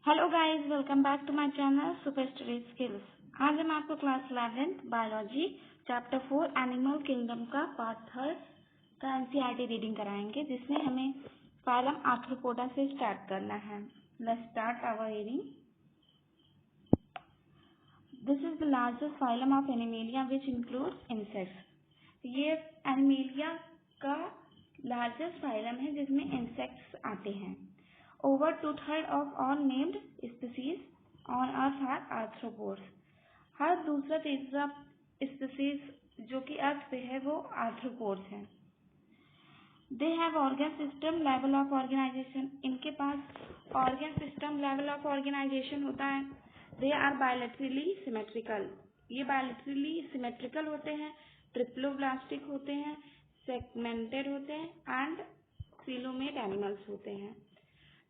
Hello guys, welcome back to my channel super study skills. आज हम आपको class 11 biology chapter 4 animal kingdom का part 3 का NCERT reading कराएंगे, जिसमें हमें फाइलम आर्थ्रोपोडा से स्टार्ट करना है। Let's start our reading. This is the largest phylum of animalia which includes insects. ये एनिमेलिया का लार्जेस्ट फाइलम है जिसमें इंसेक्ट्स आते हैं। Over 2/3 of all named species on Earth are arthropods. हर दूसरा तीसरा स्पीसीज जो कि अर्थ पे है वो आर्थ्रोपोड्स हैं। They have organ system level of organization. इनके पास organ system level of organization होता है। They are bilaterally symmetrical. ये bilaterally symmetrical होते हैं, ट्रिप्लोब्लास्टिक होते हैं, segmented होते हैं and coelomate animals होते हैं।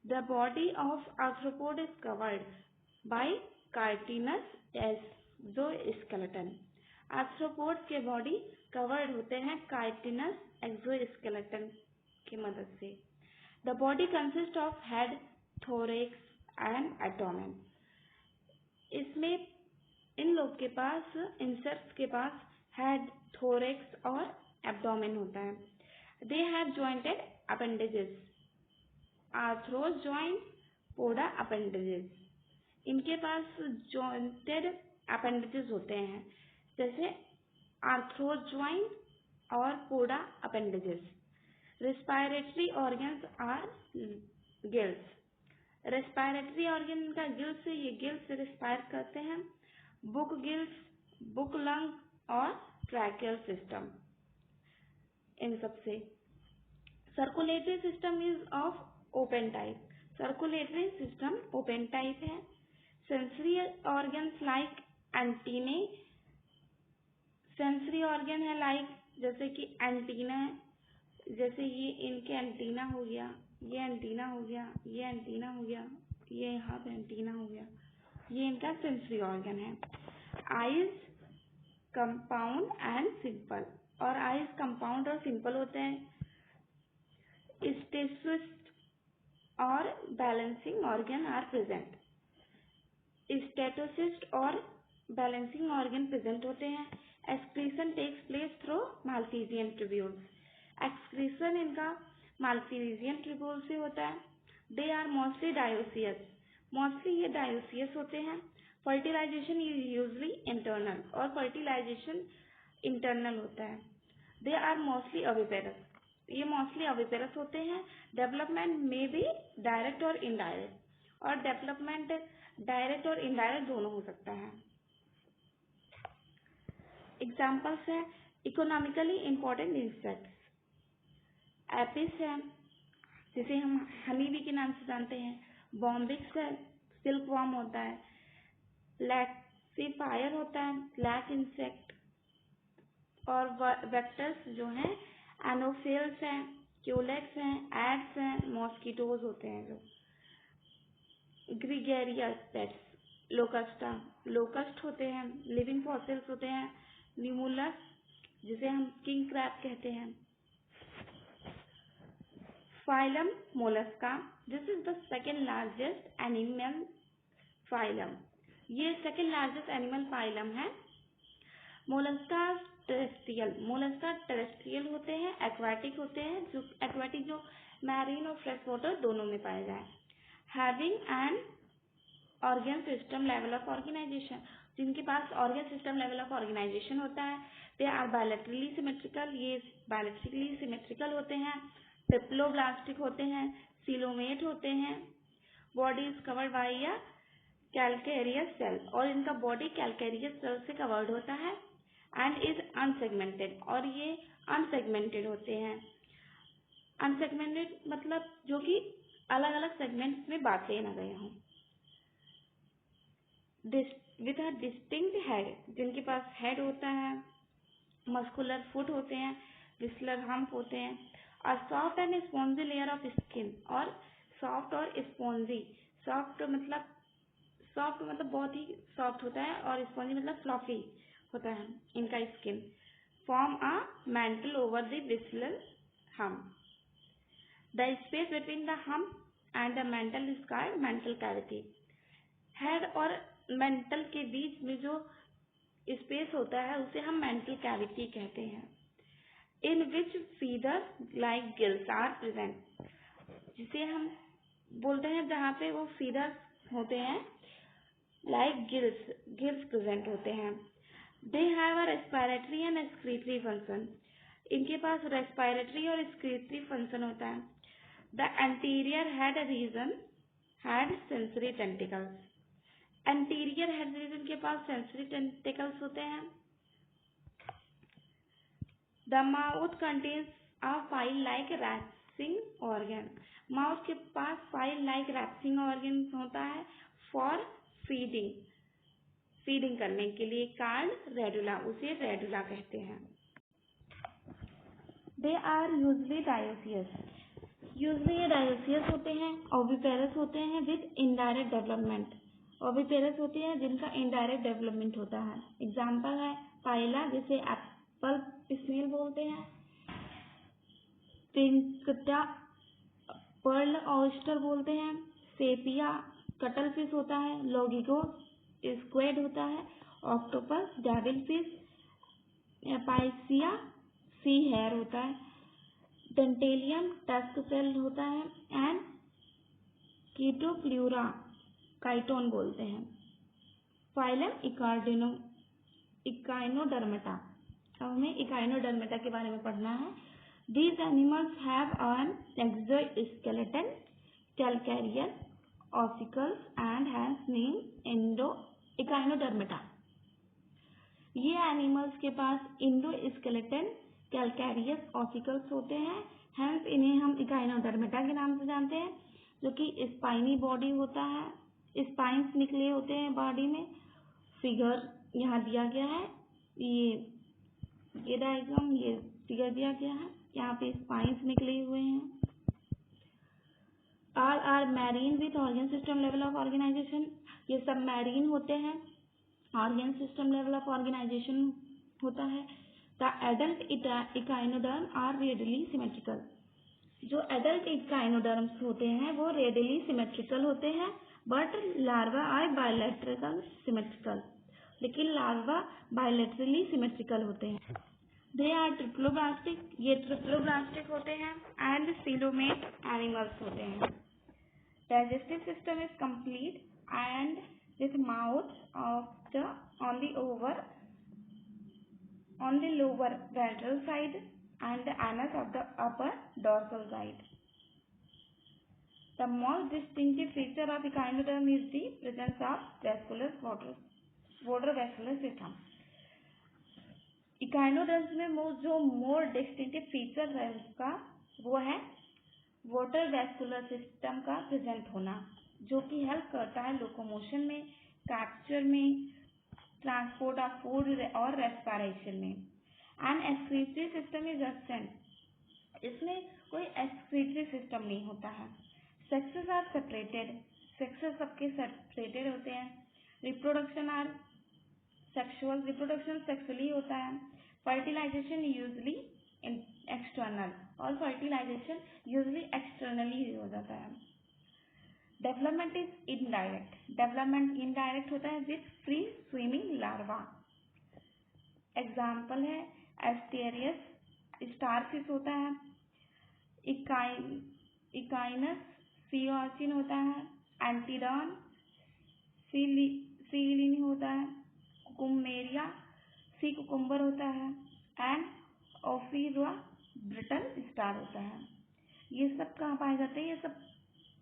The body of arthropod is covered by chitinous exoskeleton. Arthropod के बॉडी कवर्ड होते हैं काइटिनस एक्सोस्केलेटन की मदद से। The body consists of head, thorax and abdomen. इसमें इन लोग के पास, इंसेक्ट्स के पास हेड, थोरेक्स और एब्डोमेन होता है। They have jointed appendages. Arthros joint poda appendages. इनके पास जॉइंटेड अपेंडेजेस होते हैं, जैसे आर्थ्रोज जॉइंट और poda appendages. Respiratory organs are gills. Respiratory organ का गिल्स से, ये गिल्स से रेस्पायर करते हैं। बुक गिल्स, बुक लंग और ट्रैकियल सिस्टम, इन सबसे। Circulatory system is of open type. Circulatory system open type है। Sensory organs like antennae. Sensory organ है लाइक, जैसे कि एंटीना है, जैसे ये इनके एंटीना हो गया, ये एंटीना हो गया, ये एंटीना हो गया, ये यहाँ पे एंटीना हो गया, ये इनका सेंसरी ऑर्गन है। आइज कंपाउंड एंड सिंपल, और आइज कंपाउंड और सिंपल होते हैं। स्टेसिस और balancing organ are present. Statocyst और बैलेंसिंग ऑर्गन प्रेजेंट होते हैं। Excretion takes place through Malpighian tubules. Excretion इनका माल्पीजियन ट्यूब्यूल से होता है। They are mostly dioecious. Mostly ये डायोसियस होते हैं। फर्टिलाइजेशन इज यूजली इंटरनल, और फर्टिलाइजेशन इंटरनल होता है। They are mostly oviparous. ये मोस्टली अविपेरस होते हैं। डेवलपमेंट में भी डायरेक्ट और इनडायरेक्ट, और डेवलपमेंट डायरेक्ट और इनडायरेक्ट दोनों हो सकता है। एग्जाम्पल्स है इकोनॉमिकली इम्पोर्टेंट इंसेक्ट्स। एपिस है, जिसे हम हनी बी के नाम से जानते हैं। बॉम्बिक्स है, सिल्क वॉर्म होता है। लैक्सीफायर होता है, लैक इंसेक्ट। और वेक्टर्स जो हैं एनोफिल्स हैं, क्यूलेक्स हैं, एड्स हैं, मॉस्किटोज होते हैं जो। ग्रीगेरियस पेट्स, लोकस्टा, लोकस्ट होते हैं। लिविंग फॉसिल्स होते हैं। न्यूमुलस, जिसे हम किंग क्रैब कहते हैं। Phylum Mollusca, this is the second largest animal phylum. ये सेकेंड लार्जेस्ट एनिमल फाइलम है। मोलस्का टेरेस्ट्रियल, मोलस्का टेरेस्ट्रियल होते हैं, एक्वाटिक होते हैं, जो एक्वाटिक जो मैरीन और फ्रेश वाटर दोनों में पाए जाए। Having an organ system level of organisation, जिनके पास organ system level of organisation होता है। दे आर बायलैटरली सिमेट्रिकल, ये बायलैटरली सिमेट्रिकल होते हैं। ट्रिप्लोब्लास्टिक होते हैं, सीलोमेट होते हैं। Body is covered by a calcareous shell, और इनका बॉडी कैल्केरियस सेल से कवर्ड होता है। एंड इज अनसेगमेंटेड, और ये अनसेगमेंटेड होते हैं। अनसेगमेंटेड मतलब जो कि अलग अलग सेगमेंट्स में बांटे न गए हों। विथ अ डिस्टिंक्ट हेड, जिनके पास हेड होता है। मस्कुलर फुट होते हैं, विस्लर हम्प होते हैं। और soft and spongy layer of skin, और सॉफ्ट और स्पॉन्जी, सॉफ्ट मतलब बहुत ही सॉफ्ट होता है, और स्पॉन्जी मतलब फ्लफी होता है इनका skin. Form a mantle over the visceral hump. The space between the hump and the mantle is called mantle cavity. Head और मेंटल के बीच में जो स्पेस होता है उसे हम मेंटल कैविटी कहते हैं। In which feathers like gills are present, जिसे हम बोलते हैं जहाँ पे वो फीदर्स होते हैं लाइक गिल्स प्रेजेंट होते हैं। They have a respiratory and excretory function, इनके पास रेस्पिरेटरी और एक्सक्रीटरी फंक्शन होता है। The anterior head region had sensory tentacles, anterior head region के पास सेंसरी टेंटिकल्स होते हैं। The mouth contains a file like rasping organ, mouth के पास फाइल लाइक रैप्सिंग ऑर्गन होता है फॉर फीडिंग करने के लिए, कार्ड रेडुला, उसे रेडुला कहते हैं। They are usually dioecious, usually ये डायोसियस होते हैं। ओविपेरस होते हैं विद इनडायरेक्ट डेवलपमेंट, ओविपेरस होते हैं जिनका इनडायरेक्ट डेवलपमेंट होता है। एग्जाम्पल है पाइला, जिसे एप्पल स्नेल बोलते हैं, पिंकटा पर्ल ऑयस्टर बोलते हैं, सेपिया कटल फिश होता है, लोगिगो स्क्वेड होता है, octopus devil fish, पाइसिया see here होता है, डेंटेलियम टस्क सेल होता है, एंड कीटोप्ल्यूरा काइटोन बोलते हैं। फाइलम इकाइनोडर्मेटा, अब हमें इकाइनोडर्मेटा के बारे में पढ़ना है। These animals have an exoskeleton, calcareous ossicles and hence name Echinodermata. ये एनिमल्स के पास इंडोस्केलेटन, कैलकैरियस ऑसिकल्स होते हैं, हेंस इन्हें हम इकाइनोडर्मेटा के नाम से जानते हैं, जो कि स्पाइनी बॉडी होता है, स्पाइन्स निकले होते हैं बॉडी में। फिगर यहाँ दिया गया है, ये डायग्राम, ये फिगर दिया गया है, यहाँ पे स्पाइन्स निकले हुए हैं। All are marine with organ system level of organisation, ये सब मैरीन होते हैं, organ system level of organisation होता है। The adult echinoderm are radially symmetrical, जो एडल्ट इकाइनोडर्म्स होते हैं वो रेडियली सिमेट्रिकल होते हैं, but larva are bilateral symmetrical, लेकिन लार्वा बायलैटरली सिमेट्रिकल होते हैं। दे आर ट्रिप्लोब्लास्टिक, ये ट्रिप्लोब्लास्टिक होते हैं, एंड सीलोमेट एनिमल्स होते हैं। Digestive system is complete and with mouth of the on the lower ventral side and the anus of the upper dorsal side. The most distinctive feature of echinoderm is the presence of water vascular system. Echinoderms में जो मोर distinctive feature है उसका, वो है water vascular system का present होना, जो कि हेल्प करता है लोकोमोशन में, कैप्चर में, ट्रांसपोर्ट ऑफ फूड और रेस्पिरेशन में। And excretory system is absent, इसमें कोई एक्सक्रीटरी सिस्टम नहीं होता है। सेक्सेस आर सेपरेटेड, सेक्सेस सबके सेपरेटेड होते हैं। रिप्रोडक्शन सेक्सुअली होता है। फर्टिलाइजेशन यूजली एक्सटर्नल, और फर्टिलाइजेशन यूजली एक्सटर्नली हो जाता है। Development is indirect, development indirect होता है with free swimming larva. Example है एस्टेरियस स्टारफिश होता है, इकाइनस सी ऑर्चिन होता है, एंटीडॉन सीलिनी होता है, कुकुमेरिया सी कुकुम्बर होता है, एंड ओफिरुआ ब्रिटल स्टार होता है। ये सब कहाँ पाए जाते हैं? ये सब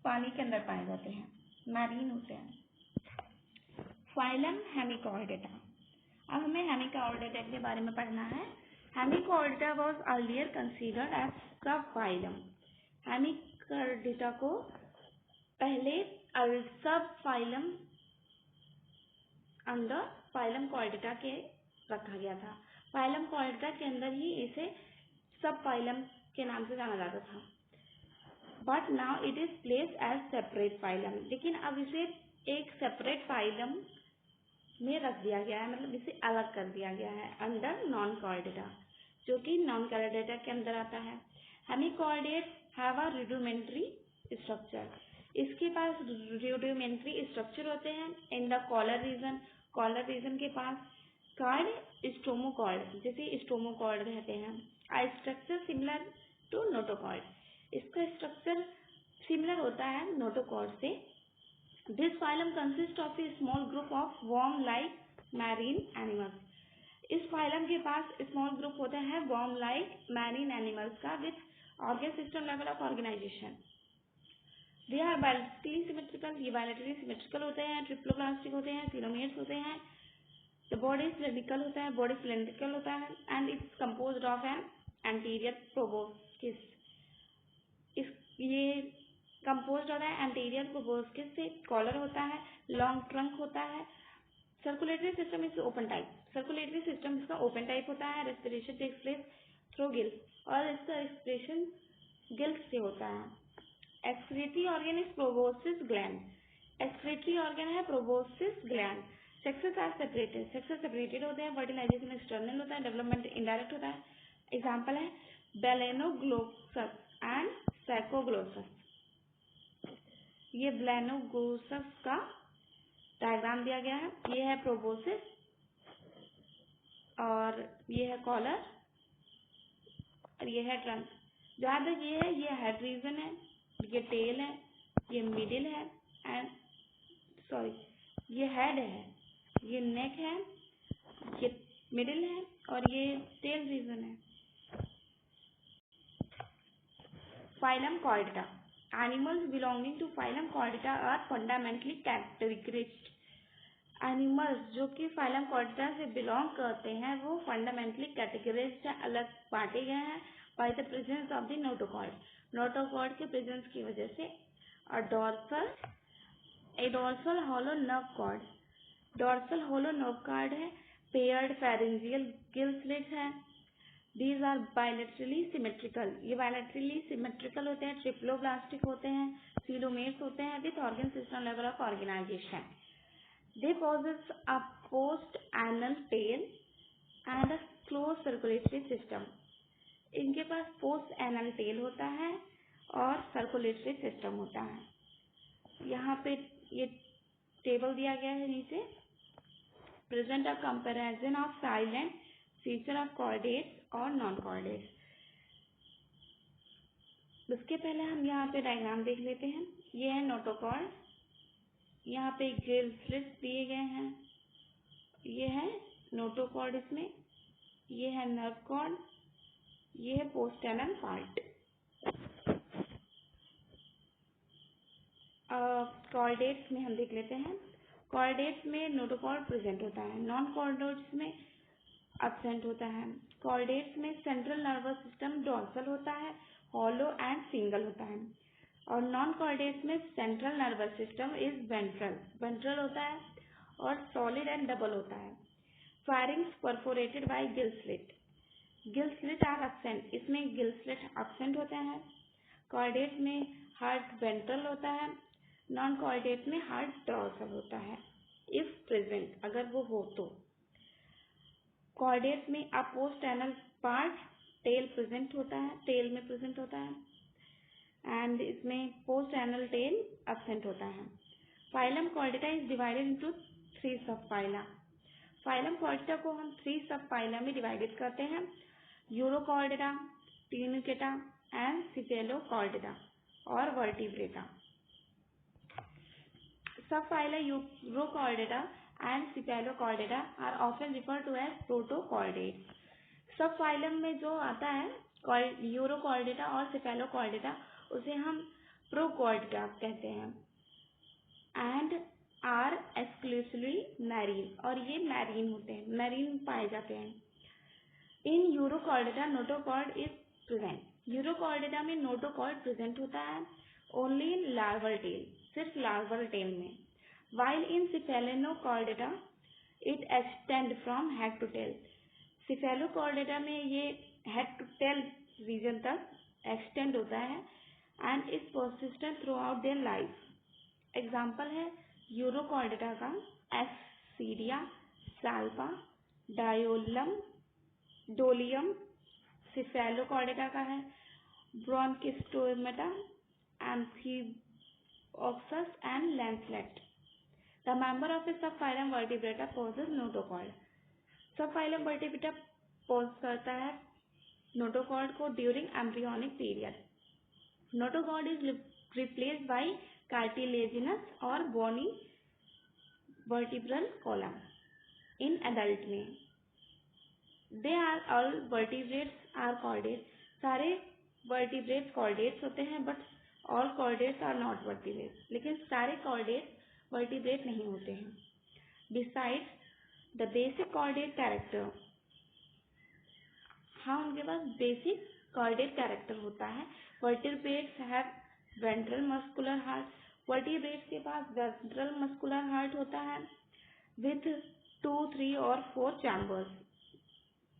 पानी के अंदर पाए जाते हैं, मैरीन होते हैं। फाइलम हेमिकॉर्डेटा, अब हमें हेमिकॉर्डेटा के बारे में पढ़ना है। Hemichordata was earlier considered as sub phylum, hemichordata को पहले सब फाइलम अंडर फाइलम कॉर्डेटा के रखा गया था। फाइलम कॉर्डेटा के अंदर ही इसे सब फाइलम के नाम से जाना जाता था। But now it is place as separate phylum, लेकिन अब इसे एक सेपरेट फाइलम में रख दिया गया है, मतलब इसे अलग कर दिया गया है अंडर नॉन कॉर्डेटा, जो कि नॉन कॉर्डेटा के अंदर आता है। Hemichordate have a rudimentary structure, इसके पास रूडिमेंट्री स्ट्रक्चर होते हैं इन द कॉलर रीजन के पास कार्ड स्टोमोकॉर्ड, जैसे स्टोमोकॉर्ड रहते हैं। A structure similar to notochord, इसका स्ट्रक्चर सिमिलर होता है नोटोकॉर्ड से। This phylum consist of a small group of worm like marine animals, इस फाइलम के पास स्मॉल ग्रुप होता है वर्म लाइक मैरीन एनिमल्स का with organ system level of organisation. They are bilaterally symmetrical, ये बायलैटरली सिमेट्रिकल होते हैं, ट्रिप्लोप्लास्टिक होते हैं, टेलोमेर्स होते हैं। द बॉडी सिलिंड्रिकल होता है, बॉडी सिलिंड्रिकल होता है and it's composed of an anterior proboscis, इस ये कंपोज्ड होता है एंटीरियर प्रोबोस्किस से। कॉलर होता है, लॉन्ग ट्रंक होता है। Circulatory system is open type, circulatory system इसका ओपन टाइप होता है। Respiration takes place through gills, और इसका एक्सप्रेशन गिल्स से होता है। Excretory organ is proboscis gland, excretory organ है proboscis gland. Sexes are separated, sexes separated होते हैं। फर्टिलाइजेशन एक्सटर्नल होता है, डेवलपमेंट इनडायरेक्ट होता है। एग्जाम्पल है बेलेनोग्लोसस एंड सैकोग्लोसस। ये बेलेनोग्लोसस का डायग्राम दिया गया है, ये है प्रोबोसिस और ये है कॉलर और ये है ट्रंक। जहाँ तक ये हेड रीजन है, ये टेल है, ये मिडिल है एंड सॉरी ये हेड है, ये नेक है, ये मिडिल है और ये टेल रीजन है। Phylum chordata, animals belonging to phylum chordata are fundamentally categorised. Animals जो कि फाइलम कॉर्डेटा से बिलोंग करते हैं वो फंडामेंटली कैटेगराइज्ड अलग बांटे गए हैं by the presence of the notochord, notochord के प्रेजेंस की वजह से। Dorsal hollow nerve cord, dorsal hollow nerve cord है। पेयर्ड फेरेंजियल गिल स्लिट है। दीज आर बायलैटरली सिमेट्रिकल, ये बायलैटरली सिमेट्रिकल होते हैं, ट्रिप्लोब्लास्टिक होते हैं, सीलोमेर्स होते हैं with organ system level of organisation. They possess a post-anal tail and a closed circulatory system. इनके पास पोस्ट एनल टेल होता है और सर्कुलेटरी सिस्टम होता है। यहाँ पे ये टेबल दिया गया है नीचे। Present a comparison of silent feature of chordates और नॉन कॉर्डेट्स। उसके पहले हम यहाँ पे डायग्राम देख लेते हैं। ये है नोटोकॉर्ड, यहाँ पे गिल स्लिट्स दिए गए हैं, ये है नोटोकॉर्ड, इसमें ये है नर्व कॉर्ड, ये है पोस्टेनल पार्ट। कॉर्डेट्स में हम देख लेते हैं। कॉर्डेट्स में नोटोकॉर्ड प्रेजेंट होता है, नॉन कॉर्डेट्स में एब्सेंट होता है। कॉर्डेट्स में सेंट्रल नर्वस सिस्टम डोर्सल होता है, हॉलो एंड सिंगल होता है, और नॉन कॉर्डेट्स में central nervous system is ventral होता है और सॉलिड एंड डबल होता है। Pharynx perforated by gill slit are absent, इसमें गिल स्लिट एब्सेंट होता है। कॉर्डेट्स में हार्ट वेंट्रल होता है, नॉन कॉर्डेट्स में हार्ट डोर्सल होता है इफ प्रेजेंट, अगर वो हो तो। कॉर्डेट्स में अ post anal part tail present होता है, टेल में प्रेजेंट होता है एंड इसमें पोस्ट एनल टेल एब्सेंट होता है। Phylum Chordata is divided into 3 सब फाइला। फाइलम कॉर्डेटा को हम 3 सब फाइला में डिवाइडेड करते हैं, यूरोकॉर्डेटा, ट्यूनिकेटा एंड सिफेलोकॉर्डेटा और vertebrata. Sub phyla urochordata and cephalochordata are often refer to as protochordate. Sub phylum में जो आता है यूरोकॉर्डेटा और सिफेलोकॉर्डेटा उसे हम प्रोकॉर्डेटा कहते हैं एंड आर एक्सक्लूसिवली मैरीन, और ये मैरीन होते हैं, मैरीन पाए जाते हैं। In Urochordata notochord is present, Urochordata में नोटोकॉर्ड प्रेजेंट होता है ओनली इन लार्वल टेल, सिर्फ लार्वल टेल में। While in Cephalochordata it extend from head to tail, Cephalochordata में ये हेड टू टेल रीजन तक एक्सटेंड होता है and is persistent throughout their life. Example है यूरोकॉर्डेटा का एस्सीडिया, साल्पा, डोलियम। सिफेलोकॉर्डेटा का है ब्रोंकिस्टोमेटा, oxus and lancelet. The member of a subphylum Vertebrata possesses notochord. Subphylum Vertebrata possess करता है notochord को during embryonic period. Notochord is replaced by cartilaginous or bony vertebral column in adult में. They are all vertebrates are chordates. सारे vertebrates chordates होते हैं, but all chordates are not vertebrates. लेकिन सारे chordates vertebrate नहीं होते हैं. Besides the basic chordate character, हाँ उनके पास basic chordate character होता है. Vertebrates have ventral muscular heart. Vertebrates के पास ventral muscular heart होता है with 2, 3 और 4 chambers.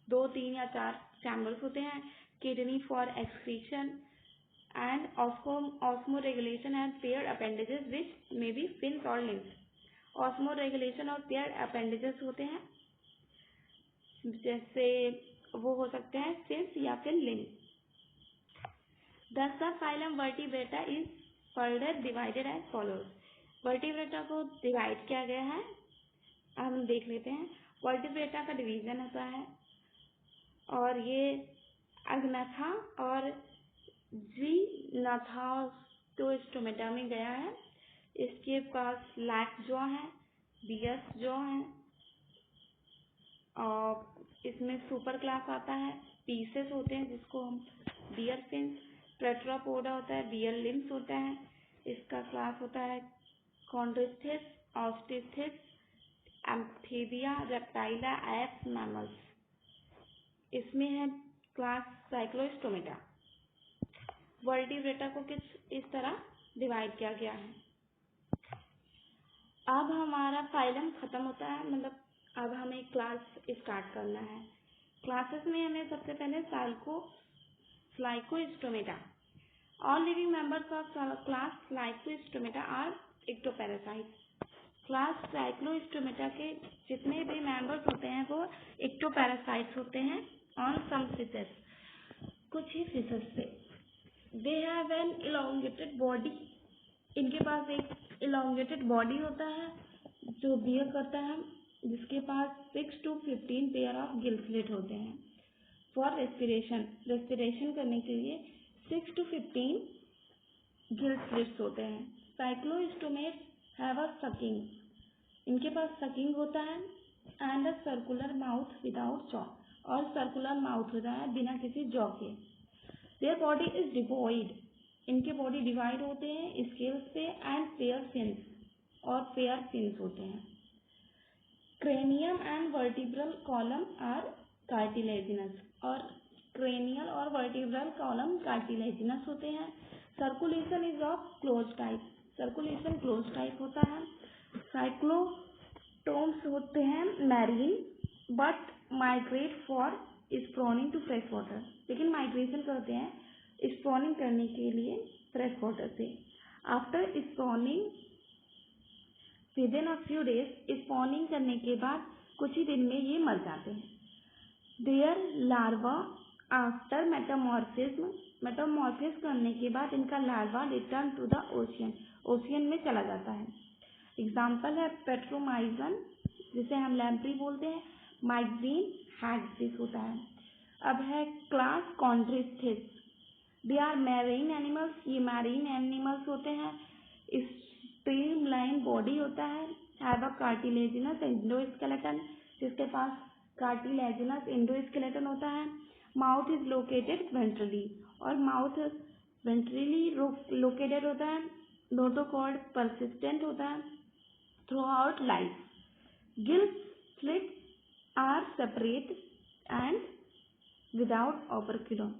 2, 3 या 4 chambers होते हैं. Kidney for excretion and osmoregulation and paired appendages which may be fins or limbs. Osmoregulation और paired appendages होते हैं, जैसे वो हो सकते हैं fins या फिर limbs. The subphylum Vertebrata is further divided as follows. Vertebrata को divide किया गया है. अब हम देख लेते हैं. Vertebrata का division होता है और ये अग्नाथा और जीनाथोस्टोमेटा में गया है. इसके पास लैक्स जॉ है, बियर्स जॉ है और इसमें सुपर क्लास आता है. पीसेस होते हैं जिसको हम बियर फिन्स. टेट्रापोडा होता है, बियर लिम्स होता है. इसका क्लास होता है कॉन्ड्रिस्थिस, ऑस्टिथिस, एम्फीबिया, रेप्टाइला, एप्स, मैमल्स. इसमें है क्लास साइक्लोस्टोमेटा. वर्टिब्रेटा को इस तरह डिवाइड किया गया है. अब हमारा फाइलम खत्म होता है, मतलब अब हमें क्लास स्टार्ट करना है. क्लासेस में हमें सबसे पहले cyclostomata. All living members of class cyclostomata are ectoparasites. Class cyclostomata के जितने भी मेंबर्स होते हैं वो एक्टोपैरासाइट्स होते हैं. ऑन सम फिशेस, कुछ ही फिशेस से. They have an elongated body. इनके पास एक इलोंगेटेड बॉडी होता है जो बियर करता है, जिसके पास 6 to 15 pair of gill slit होते हैं. फॉर रेस्पिरेशन करने के लिए 6 to 15 गिल स्लिट्स होते हैं. Cyclostomates have a sucking. इनके पास सकिंग होता है and a circular mouth without jaw. और सर्कुलर माउथ होता है बिना किसी जॉ के. Their body is devoid. इनके बॉडी डिवाइड होते हैं स्केल्स पे एंड पेयर फिन्स, और पेयर फिन्स होते हैं. Cranium and vertebral column are cartilaginous. और क्रेनियल और वर्टिब्रल कॉलम कार्टिलेजिनस होते हैं. Circulation is of close type. Circulation close type होता है. साइक्लोटोम्स होते हैं marine but migrate for spawning to fresh water. लेकिन माइग्रेशन करते हैं स्प्रॉनिंग करने के लिए फ्रेश वाटर से. After spawning within a few days, spawning करने के बाद कुछ ही दिन में ये मर जाते हैं. देयर लार्वा आफ्टर मेटामॉर्फिस करने के बाद इनका larva return to the ocean. Ocean में चला जाता है. एग्जाम्पल है पेट्रोमाइजन, जिसे हम लैम्प्री बोलते हैं. माइग्रीन हैगफिश होता है. अब है class Chondrichthyes. They are marine animals. ये मैरीन एनिमल्स होते हैं. स्ट्रीमलाइन बॉडी होता है. हैव अ कार्टिलेजिनस एंडोस्केलेटन, जिसके पास कार्टिलेजिनस एंडोस्केलेटन होता है. माउथ इज लोकेटेड वेंट्रली, और माउथ वेंट्रली लोकेटेड होता है. नोटोकॉर्ड परसिस्टेंट होता है throughout life. Gill slit are separate and without operculum.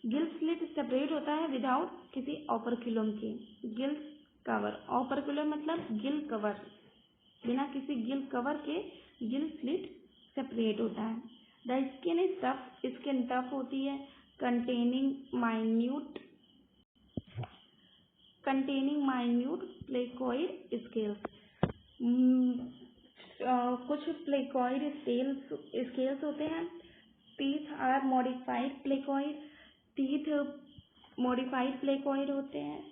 Gill slit separate होता है विदाउट किसी ऑपरक्यूलम के. गिल कवर, ऑपरक्यूलम मतलब गिल कवर, बिना किसी गिल कवर के गिल स्लिट सेपरेट होता है. The skin is tough. Skin tough होती है. Containing minute placoid scales. कुछ प्लेकोइड स्केल्स होते हैं. Teeth are modified placoid. Teeth modified placoid होते हैं.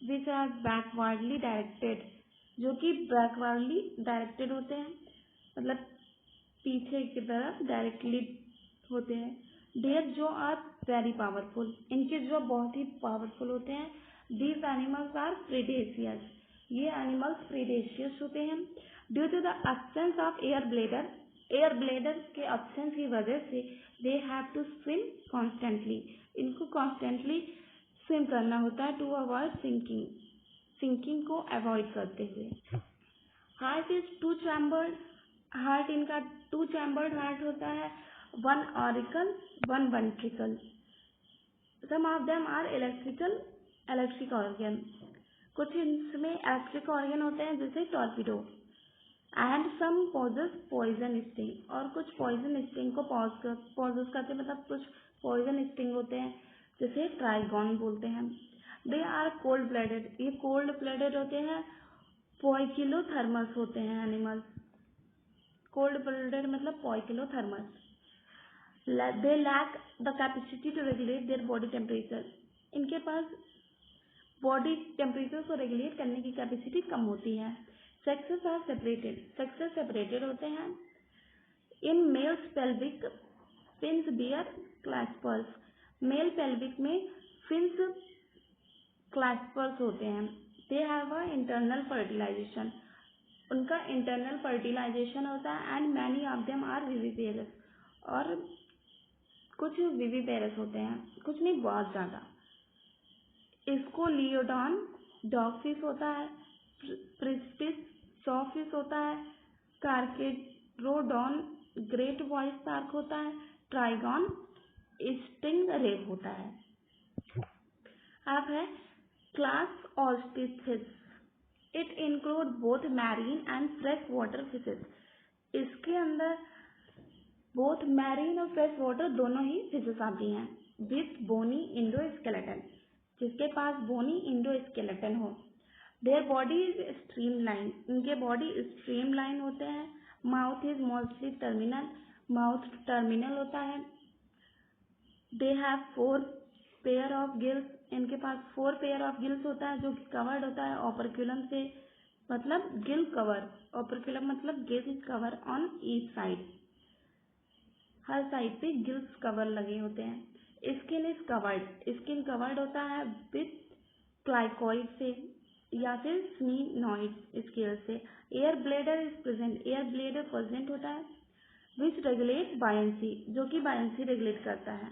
विच आर बैकवर्डली डायरेक्टेड, जो कि बैकवर्डली डायरेक्टेड होते हैं, मतलब पीछे की तरफ डायरेक्टली होते हैं। देयर जो आर वेरी पावरफुल, इनके जो बहुत ही पावरफुल होते हैं। दीज एनिमल्स आर प्रेडेशियस, ये एनिमल्स प्रेडेशियस होते हैं। Due to the absence of air bladder के एब्सेंस की वजह से they have to swim constantly, इनको कॉन्स्टेंटली स्विम करना होता है टू अवॉइड सिंकिंग को अवॉइड करते हुए। Heart is two chambered, heart इनका टू चैम्बर्ड हार्ट होता है, one auricle one ventricle. Some of them are electric organ, कुछ इसमें इलेक्ट्रिक ऑर्गन होते हैं जैसे torpedo. And some possess poison sting, और कुछ पॉइजन स्टिंग को पॉजेस करते हैं, मतलब कुछ पॉइजन स्टिंग होते हैं जैसे ट्राइगॉन बोलते हैं। दे आर कोल्ड ब्लडेड, ये कोल्ड ब्लडेड होते हैं। पोइकिलोथर्मस होते हैं एनिमल, कोल्ड ब्लडेड मतलब poikilothermous. They lack the capacity to regulate their body temperature, इनके पास बॉडी टेम्परेचर को रेगुलेट करने की कैपेसिटी कम होती है। Sexes are separated, sexes separated होते हैं। In males pelvic fins bear claspers, male pelvic में फिन्स क्लैस्पर्स होते हैं। They have a internal fertilisation, उनका इंटरनल फर्टिलाइजेशन होता है। And many of them are viviparous, और कुछ विविपेरस होते हैं, कुछ नहीं बहुत ज्यादा। इसको लियोडॉन डॉग फिश होता है, प्रिस्टिस सॉ फिश होता है, कार्केरोडॉन ग्रेट वॉइस शार्क होता है, ट्राइगॉन स्टिंग रेब होता है। अब है class Osteichthyes, it include both marine and fresh water fishes, इसके अंदर बोथ मैरीन और फ्रेश वाटर दोनों ही फिशेस आती हैं। विथ बोनी इंडोस्केलेटन, जिसके पास बोनी इंडोस्केलेटन हो। देयर बॉडी इज स्ट्रीमलाइन, इनके बॉडी स्ट्रीमलाइन होते हैं। Mouth is mostly terminal, mouth terminal होता है। They have 4 pair of gills, इनके पास 4 पेयर ऑफ गिल्स होता है जो कि कवर्ड होता है ऑपरक्यूलम से, मतलब गिल कवर, ऑपरक्यूलम मतलब gill cover on each side, her side पे गिल्स कवर लगे होते हैं। Skin is covered, skin covered होता है विथ क्लाइकॉइड से या फिर स्फीनोइड स्केल से। Air bladder is present, air bladder present होता है विच रेगुलेट बायंसी, जो कि बायंसी रेगुलेट करता है।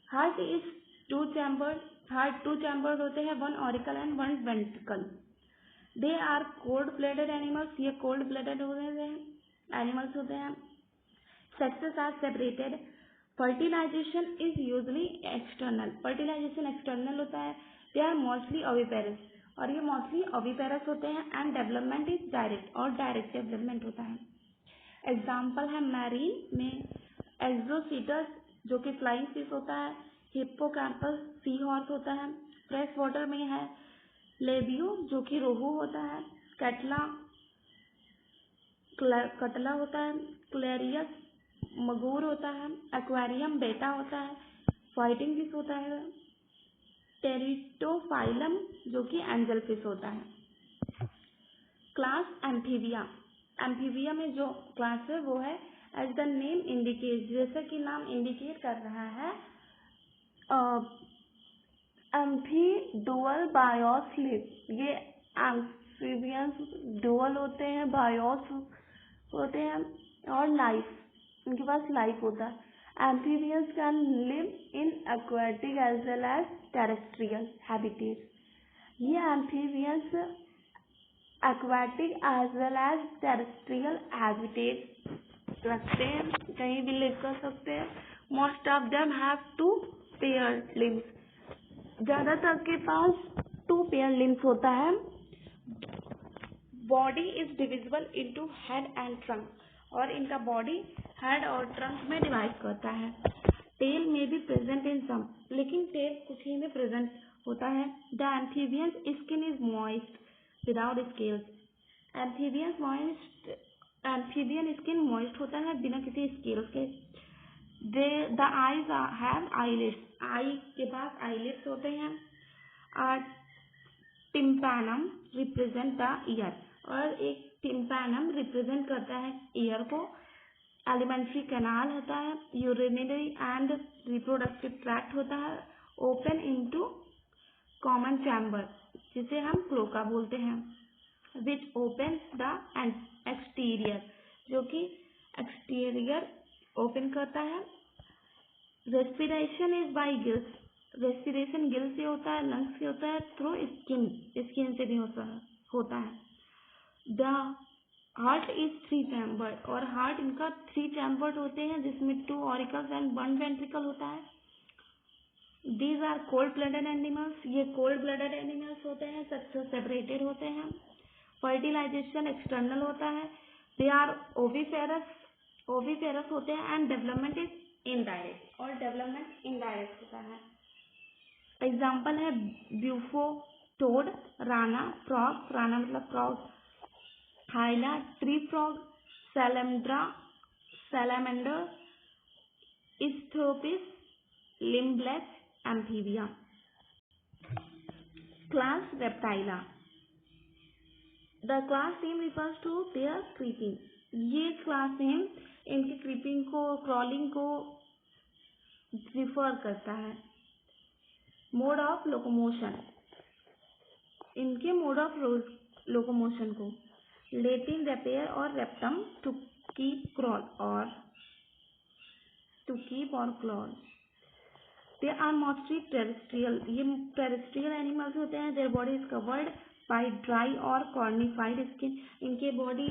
Heart is two chambered, heart 2 chambered होते हैं, 1 auricle and 1 ventricle. They are cold blooded animals, ये कोल्ड ब्लडेड होते हैं एनिमल्स होते हैं। Sexes are separated, fertilization is usually external, fertilization external होता है। दे आर मोस्टली ओविपेरस, और ये मोस्टली ओविपेरस होते हैं। एंड डेवलपमेंट इज डायरेक्ट, और डायरेक्ट डेवलपमेंट होता है। एग्जाम्पल है मैरीन में एक्सोसीटस जो कि फ्लाइंग फिश होता है, हिप्पोकैम्पस सी हॉर्स होता है। फ्रेश वाटर में है लेबियो जो कि रोहू होता है, कटला होता है, क्लेरियस मगूर होता है, एक्वेरियम बेटा होता है, फाइटिंग फिश होता है, टेरिटोफाइलम जो कि एंजल फिश होता है। क्लास एम्फीबिया, एम्फीबिया में जो क्लास है वो है एज द नेम इंडिकेट, जैसा कि नाम इंडिकेट कर रहा है, एम्फी डुअल बायोस लिव, ये एम्फीबियंस डुअल होते हैं, बायोस होते हैं, और लाइफ, इनके पास लाइफ होता है। Amphibians can live in aquatic as well as terrestrial habitat, ये amphibians aquatic as well as terrestrial habitat रखते हैं, कहीं भी लिव कर सकते हैं। Most of them have 2 pair limbs, ज्यादातर के पास 2 पेयर लिम्स होता है। Body is divisible into head and trunk, और इनका बॉडी हेड और ट्रंक में डिवाइड करता है। टेल में भी प्रेजेंट इन सम, लेकिन टेल कुछ ही में प्रेजेंट होता है। The amphibians skin is moist without scales, amphibian skin moist होता है बिना किसी स्केल्स के। द आईज हैव आईलिड्स, आई के पास आईलिड्स होते हैं। टिम्पैनम रिप्रेजेंट द ईयर, और एक टिम्पैनम रिप्रेजेंट करता है ईयर को। एलिमेंट्री कैनाल होता है, यूरिनरी एंड रिप्रोडक्टिव ट्रैक्ट होता है, ओपन इनटू कॉमन चैम्बर जिसे हम क्लोका बोलते हैं, विच ओपन द एक्सटीरियर, जो कि एक्सटीरियर ओपन करता है। Respiration is by gills, respiration Gill से होता है, लंग्स से होता है, थ्रू स्किन, स्किन से भी होता है। द हार्ट इज 3 चैम्बर्ड, और हार्ट इनका 3 चैम्बर्ड होते हैं जिसमें 2 ऑरिकल्स एंड 1 वेंट्रिकल होता है। These are cold blooded animals, ये कोल्ड ब्लडेड एनिमल्स होते हैं, सबसे सेपरेटेड होते हैं। फर्टिलाइजेशन एक्सटर्नल होता है। दे आर ओविपेरस होते हैं, एंड डेवलपमेंट इज इनडायरेक्ट, और डेवलपमेंट इनडायरेक्ट होता है। एग्जाम्पल है Bufo toad, Rana frog, Rana मतलब frog, Hyla tree frog, salamander, Ichthyophis, limbless, amphibia. Class Reptilia, the class name refers to their creeping, ये class name इनके creeping को, crawling को refer करता है। मोड ऑफ लोकोमोशन, इनके mode of locomotion को, Latin repere और रेप्टम, टू कीप और crawl. They are mostly terrestrial, ये टेरेस्ट्रियल एनिमल्स होते हैं। There body is covered by dry और कॉर्निफाइड स्किन, इनके बॉडी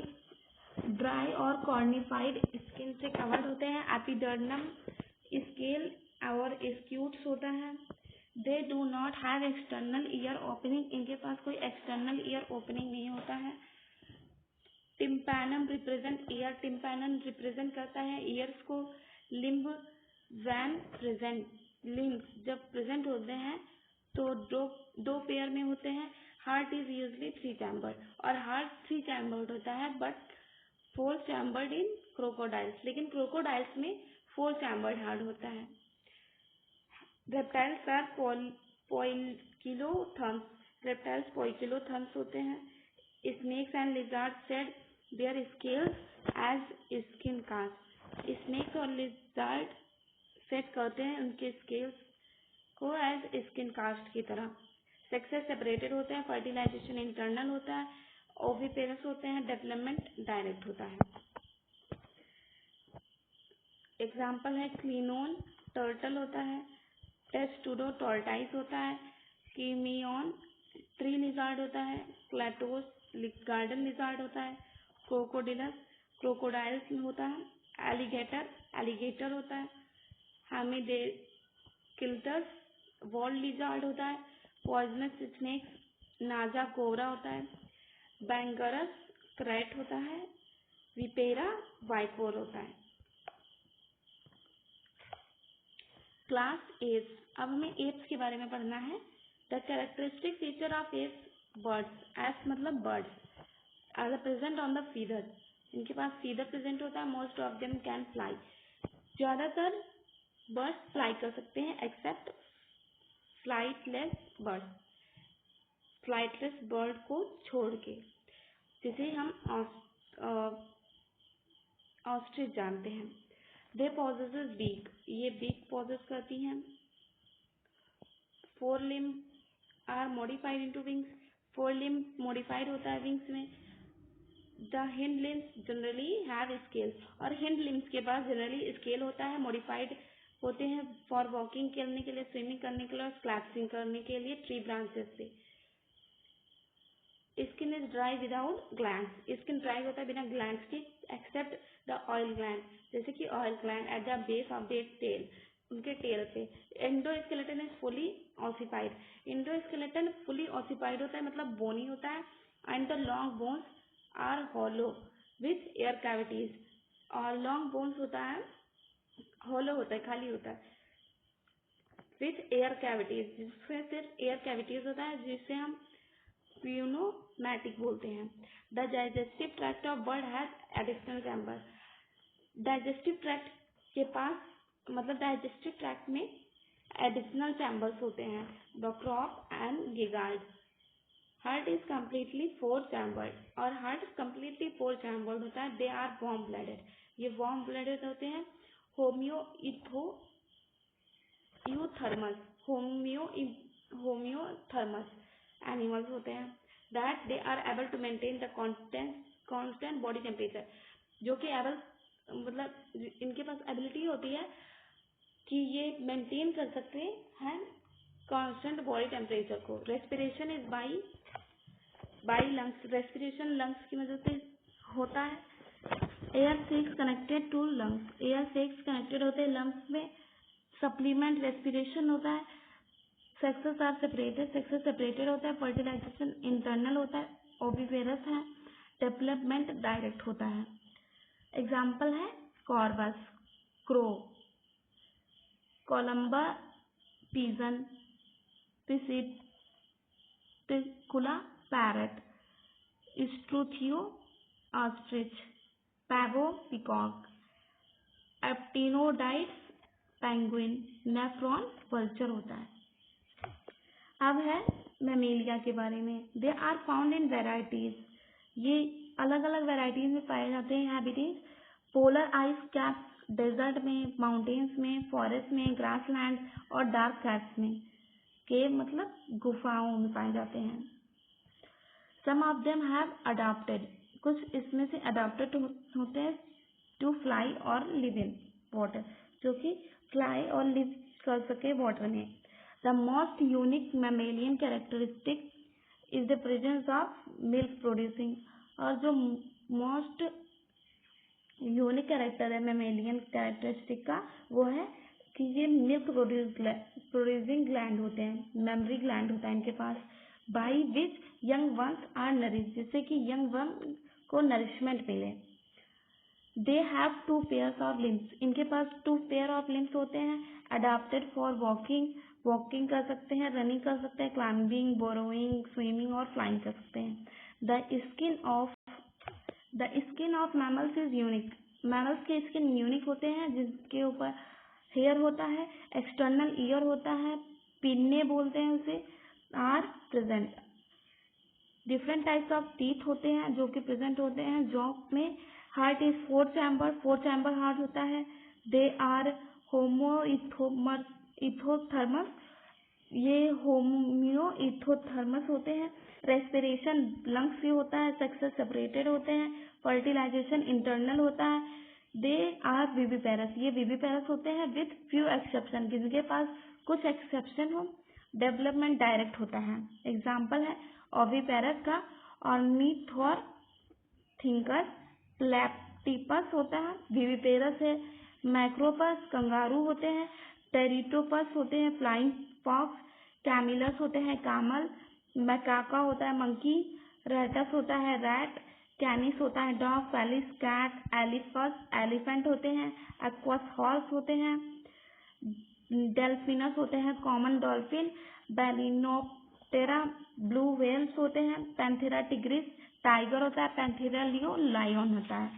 ड्राई और कॉर्निफाइड स्किन से कवर्ड होते हैं। एपिडर्नम स्केल और स्क्यूट्स होता है। They do not have external ear opening, इनके पास कोई एक्सटर्नल ईयर ओपनिंग नहीं होता है। Tympanum represent year, tympanum represent करता है ईयर्स को। लिम्ब वैन प्रेजेंट, लिम्ब जब प्रेजेंट होते हैं तो दो पेयर में होते हैं। हार्ट इज यूजली 3 चैम्बर्ड, और हार्ट 3 चैम्बर्ड होता है, बट 4 चैम्बर्ड इन क्रोकोडाइल्स, लेकिन क्रोकोडाइल्स में 4 चैम्बर्ड हार्ट होता है। Reptiles are poikilotherms, reptiles poikilotherms होते हैं। Snakes and lizards shed their scales as skin cast, snakes और लिजार्ड सेट करते हैं उनके स्केल्स को एज स्किन कास्ट की तरह। सेक्सेस सेपरेटेड होते हैं। फर्टिलाइजेशन इंटरनल होता है। ओविपेरस होते हैं। डेवलपमेंट डायरेक्ट होता है। एग्जाम्पल है क्लिनोन टर्टल होता है, टेस्टुडो टॉर्टाइस होता है, कीमियन ट्री लिजार्ड होता है, क्लैटोस गार्डन लिजार्ड होता है, क्रोकोडिलस क्रोकोडाइल्स होता है, एलिगेटर होता है, हेमिडेक्टिलस वॉल लिजार्ड होता है, पॉइजनस स्नेक्स नाजा कोबरा होता है, बैंगरस क्रैट होता है, विपेरा वाइपोर होता है। क्लास एप्स, अब हमें एप्स के बारे में पढ़ना है। The characteristic feature of Aves birds, Aves मतलब birds, are present on the feather, इनके पास फीदर प्रेजेंट होता है। Most of them can fly, ज्यादातर बर्ड्स फ्लाई कर सकते हैं एक्सेप्ट फ्लाइटलेस बर्ड को छोड़ के, जिसे हम ऑस्ट्रिच जानते हैं। दे पॉजेसेस बीक, ये बीक पॉजेस करती हैं। 4 limb are modified into wings, 4 limb modified होता है विंग्स में। The hind limbs generally have scale, और हिंड लिम्स के पास जनरली स्केल होता है। मॉडिफाइड होते हैं फॉर वॉकिंग करने के लिए, स्विमिंग करने के लिए और स्लैप्सिंग करने के लिए ट्री ब्रांचेस से। Skin is dry without gland, skin dry होता है बिना ग्लैंड के एक्सेप्ट द ऑयल ग्लैंड, जैसे कि oil gland at the base of their tail, उनके टेल पे। Endoskeleton is fully ossified, endoskeleton fully ossified होता है मतलब बोनी होता है। And the long bones are hollow with air cavities, और लॉन्ग बोन्स होता है हॉलो होता है, खाली होता है, विथ एयर कैविटीज, जिसमें सिर्फ एयर कैविटीज होता है, जिससे हम प्यूनोमैटिक बोलते हैं। The digestive tract of bird has additional chamber, digestive tract के पास मतलब डाइजेस्टिव ट्रैक्ट में एडिशनल चैम्बर्स होते हैं। The crop and gizzard heart is completely 4 chambered और हार्ट कम्प्लीटली 4 चैम्बर्ड होता है. They are warm blooded. ये वार्म ब्लडेड होते हैं. होम्योथर्मस एनिमल्स होते हैं. That they are able to maintain the constant body temperature. जो कि मतलब इनके पास एबिलिटी होती है कि ये मेंटेन कर सकते हैं कांस्टेंट बॉडी टेम्परेचर को. Respiration is by lungs. Respiration lungs की मदद से होता है. Air sacs connected to lungs. Air sacs connected होते हैं लंग्स में. सप्लीमेंट रेस्पिरेशन होता है. Sexes are separated. Sexes separated होता है. फर्टिलाइजेशन इंटरनल होता है. ओविपेरस है. डेवलपमेंट डायरेक्ट होता है. एग्जाम्पल है Corvus, crow, Columba pigeon, Psittacula parrot, Struthio ostrich, Pavo peacock, Aptenodytes penguin, Neophron vulture होता है. अब है मैमेलिया के बारे में. They are found in varieties. ये अलग अलग वेराइटीज में पाए जाते हैं. Habitat polar ice caps, desert में, माउंटेन्स में, फॉरेस्ट में, ग्रासलैंड और डार्क कैप्स में. केव मतलब गुफाओं में पाए जाते हैं. Some of them have adopted. कुछ इसमें से अडॉप्टेड होते हैं टू फ्लाई और लिव इन वाटर, जो कि फ्लाई और लिव कर सके वाटर में. The most unique mammalian characteristic is the presence of milk producing. और जो मोस्ट यूनिक कैरेक्टर है मैमेलियन कैरेक्टरिस्टिक का, वो है कि ये मिल्क प्रोड्यूसिंग ग्लैंड होते हैं. मेमरी ग्लैंड होता है इनके पास. By which young ones are nourish. जिससे कि यंग वन को नरिशमेंट मिले. They have 2 pairs of limbs. इनके पास 2 पेयर ऑफ लिम्स होते हैं. Adapted for walking. वॉकिंग कर सकते हैं, रनिंग कर सकते हैं, क्लाइंबिंग, बोरोइंग, स्विमिंग और फ्लाइंग कर सकते हैं. The skin of mammals is unique. Mammals के स्किन यूनिक होते हैं, जिसके ऊपर हेयर होता है, एक्सटर्नल ईयर होता है, पिन्ने बोलते हैं उसे, are present. Different types of teeth होते हैं जो कि प्रेजेंट होते हैं जॉ में. हार्ट इज 4 चैम्बर हार्ट होता है. They are homoiothermous. ये होम्योइथोथर्मस होते हैं. रेस्पिरेशन लंग्स से होता है. सेक्सेस सेपरेटेड होते हैं. फर्टिलाइजेशन इंटरनल होता है. They are viviparous. ये विविपेरस होते हैं विथ फ्यू एक्सेप्शन. जिनके पास कुछ एक्सेप्शन हो. डेवलपमेंट डायरेक्ट होता है. एग्जाम्पल है ओविपेरस का ऑर्निथोरथिंकस. प्लैटिपस होता है. विविपेरस है. मैक्रोपस कंगारू होते हैं. टेरिटोपस होते हैं फ्लाइंग फॉक्स. कैमिलस होते हैं कामल. मैकाका होता है मंकी. रेटस होता है रैट. कैनिस होता है dog. Felis cat. Elephas elephant होते हैं. एक्वस हॉर्स होते हैं. डेल्फिनस होते हैं common dolphin. Balaenoptera blue whales होते हैं. पैंथेरा टिग्रिस टाइगर होता है. पैंथेरा लियो लायन होता है.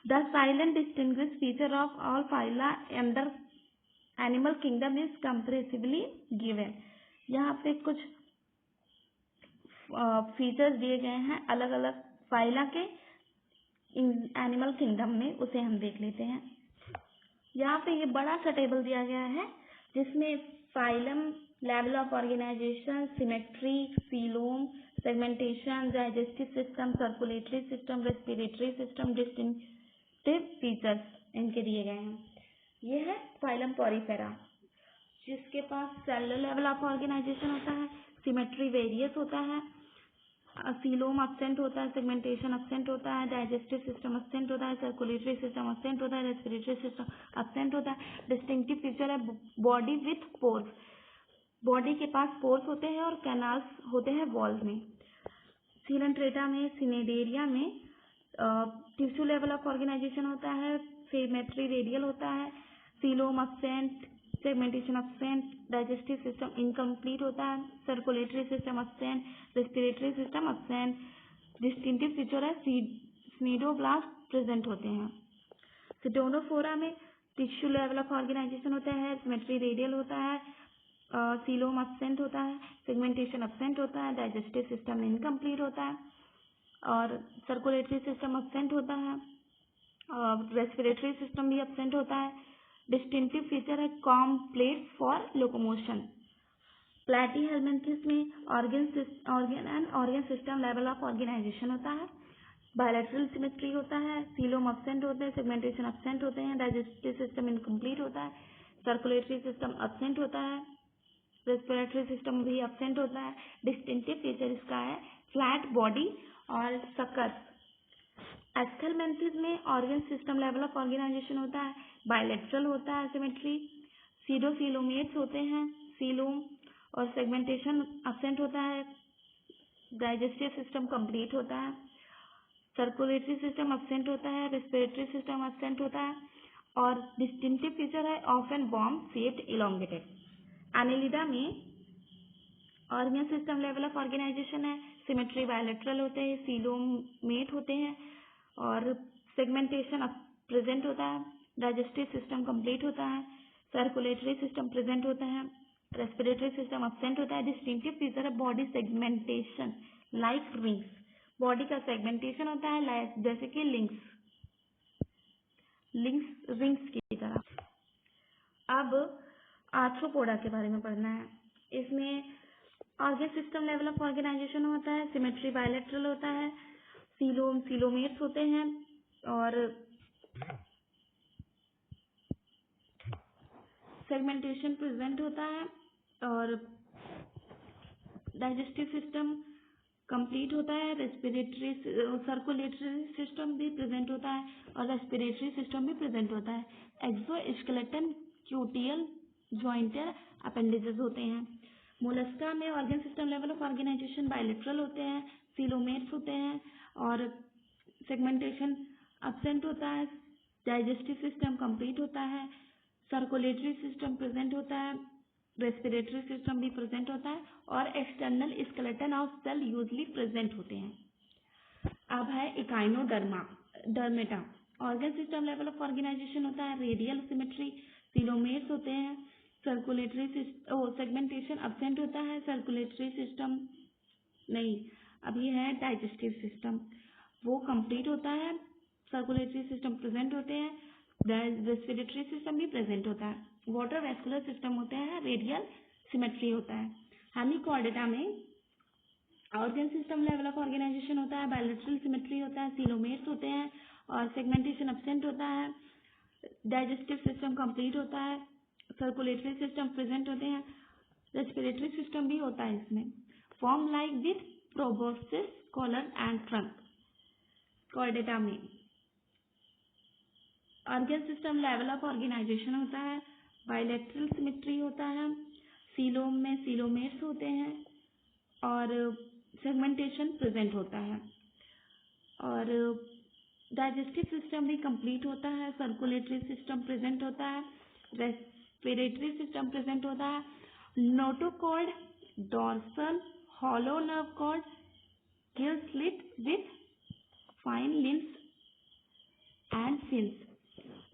The salient distinguish feature of all phyla under animal kingdom is comprehensively given. यहाँ पे कुछ फीचर्स दिए गए हैं अलग अलग फाइला के एनिमल किंगडम में. उसे हम देख लेते हैं. यहाँ पे ये बड़ा सा टेबल दिया गया है जिसमें phylum, level of organisation, symmetry, coelom, segmentation, digestive system, circulatory system, respiratory system, distinctive features इनके दिए गए हैं. ये है फाइलम पॉरीफेरा, जिसके पास सेलुलर लेवल ऑफ ऑर्गेनाइजेशन होता है. सिमेट्री वेरियस होता है. सीलोम अब्सेंट होता है. सेगमेंटेशन अब्सेंट होता है. डाइजेस्टिव सिस्टम अब्सेंट होता है. सर्कुलेटरी सिस्टम अब्सेंट होता है. रेस्पिरेटरी सिस्टम अब्सेंट होता है. डिस्टिंक्टिव फीचर है बॉडी विथ पोर्स. बॉडी के पास पोर्स होते हैं और कैनाल्स होते हैं वॉल्स में. सीलेंट्रेटा में, सिनेडेरिया में टिश्यू लेवल ऑफ ऑर्गेनाइजेशन होता है. सिमेट्री रेडियल होता है. Coelom absent. Segmentation absent. Digestive system incomplete होता है. Circulatory system absent. Respiratory system absent. Distinctive feature है स्नीडोब्लास्ट प्रेजेंट होते हैं. सिटोनोफोरा में टिश्यू लेवल ऑफ ऑर्गेनाइजेशन होता है. सिमेट्री रेडियल होता है. सीलोम अब्सेंट होता है, सेगमेंटेशन अब्सेंट होता है, डाइजेस्टिव सिस्टम इनकम्प्लीट होता है और सर्कुलेटरी सिस्टम अब्सेंट होता है और रेस्पिरेटरी सिस्टम भी अब्सेंट होता है। डिस्टिंक्टिव फीचर है कॉम्प्लेट्स फॉर लोकोमोशन। प्लैटीहेल्मिन्थेस में organ system level of organisation होता है, बायलैटरल सिमेट्री होता है, सीलोम अब्सेंट होते हैं, सेगमेंटेशन अब्सेंट होते हैं, डाइजेस्टिव सिस्टम इनकम्प्लीट होता है, सर्कुलेटरी सिस्टम अब्सेंट होता है, रेस्पिरेटरी सिस्टम भी अब्सेंट होता है। डिस्टिंक्टिव फीचर इसका है फ्लैट बॉडी और सकस। एस्केलमेंथिस में organ system level of organisation होता है, बायलैटरल होता है सिमेट्री, सीडोसीलोमेट्स होते हैं, सीलोम और सेगमेंटेशन अब्सेंट होता है, डाइजेस्टिव सिस्टम कंप्लीट होता है, सर्कुलेटरी सिस्टम अब्सेंट होता है, रेस्पिरेटरी सिस्टम अब्सेंट होता है और डिस्टिंक्टिव फीचर है often bomb shaped elongated. Annelida में organ system level of organisation है, सिमेट्री बायलैटरल होते हैं, सीलोमेट होते हैं और सेगमेंटेशन प्रेजेंट होता है, डाइजेस्टिव सिस्टम कंप्लीट होता है, सर्कुलेटरी सिस्टम प्रेजेंट होता है, रेस्पिरेटरी सिस्टम अब्सेंट होता है। डिस्टिंक्टिव फीचर है body segmentation like rings, body का सेगमेंटेशन होता है लाइक जैसे कि रिंग्स की तरह। अब आर्थ्रोपोडा के बारे में पढ़ना है। इसमें organ system level of organisation होता है, सिमेट्री बायलैटरल होता है, सीलोमेट्स होते हैं और सेगमेंटेशन प्रेजेंट होता है और डाइजेस्टिव सिस्टम कंप्लीट होता है, रेस्पिरेटरी सर्कुलेटरी सिस्टम भी प्रेजेंट होता है और रेस्पिरेटरी सिस्टम भी प्रेजेंट होता है। एक्सोस्केलेटन क्यूटियल जॉइंटर अपेंडेजेस होते हैं। मोलस्का में organ system level of organisation bilateral होते हैं, सीलोमेट्स होते हैं और सेगमेंटेशन अब्सेंट होता है, डाइजेस्टिव सिस्टम कंप्लीट होता है, सर्कुलेटरी सिस्टम प्रेजेंट होता है, रेस्पिरेटरी सिस्टम भी प्रेजेंट होता है और external skeleton of shell usually present होते हैं। अब है echinodermata. Organ system level of organisation होता है, रेडियल सिमेट्री, सीलोमेट्स होते हैं, सर्कुलेटरी सेगमेंटेशन अब्सेंट होता है, सर्कुलेटरी सिस्टम नहीं, अब ये है डाइजेस्टिव सिस्टम वो कंप्लीट होता है, सर्कुलेटरी सिस्टम प्रेजेंट होते हैं, रेस्पिरेटरी सिस्टम भी प्रेजेंट होता है, वाटर वेस्कुलर सिस्टम होते हैं, रेडियल सिमेट्री होता है। हेमिचॉर्डेटा में organ system level of organisation होता है, बायलैटरल सिमेट्री होता है, सीलोमेट्स होते हैं और सेगमेंटेशन अब्सेंट होता है, डाइजेस्टिव सिस्टम कंप्लीट होता है, सर्कुलेटरी सिस्टम प्रेजेंट होते हैं, रेस्पिरेटरी सिस्टम भी होता है इसमें। Form like with proboscis collar and trunk. Chordata में organ system level of organisation होता है, बायलैटरल सिमेट्री होता है, सीलोम में सीलोमेट्स होते हैं और सेगमेंटेशन प्रेजेंट होता है और डाइजेस्टिव सिस्टम भी कंप्लीट होता है, सर्कुलेटरी सिस्टम प्रेजेंट होता है, रेस्पिरेटरी सिस्टम प्रेजेंट होता है। Notochord, dorsal hollow nerve cord, gill slit with fine limbs and fins.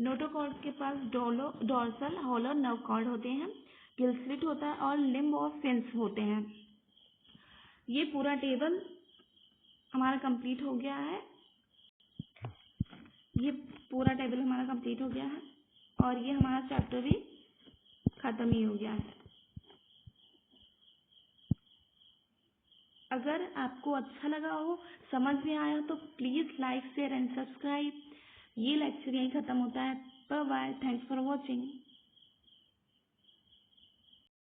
Notochord के पास डॉर्सल हॉलो नर्व कॉर्ड होते हैं, गिल स्लिट होता है और लिम्ब और फिन्स होते हैं। ये पूरा टेबल हमारा कंप्लीट हो गया है, ये पूरा टेबल हमारा कंप्लीट हो गया है और ये हमारा चैप्टर भी खत्म ही हो गया है। अगर आपको अच्छा लगा हो, समझ में आया तो please like share and subscribe. ये लेक्चर यहीं खत्म होता है। Bye bye, thanks for watching.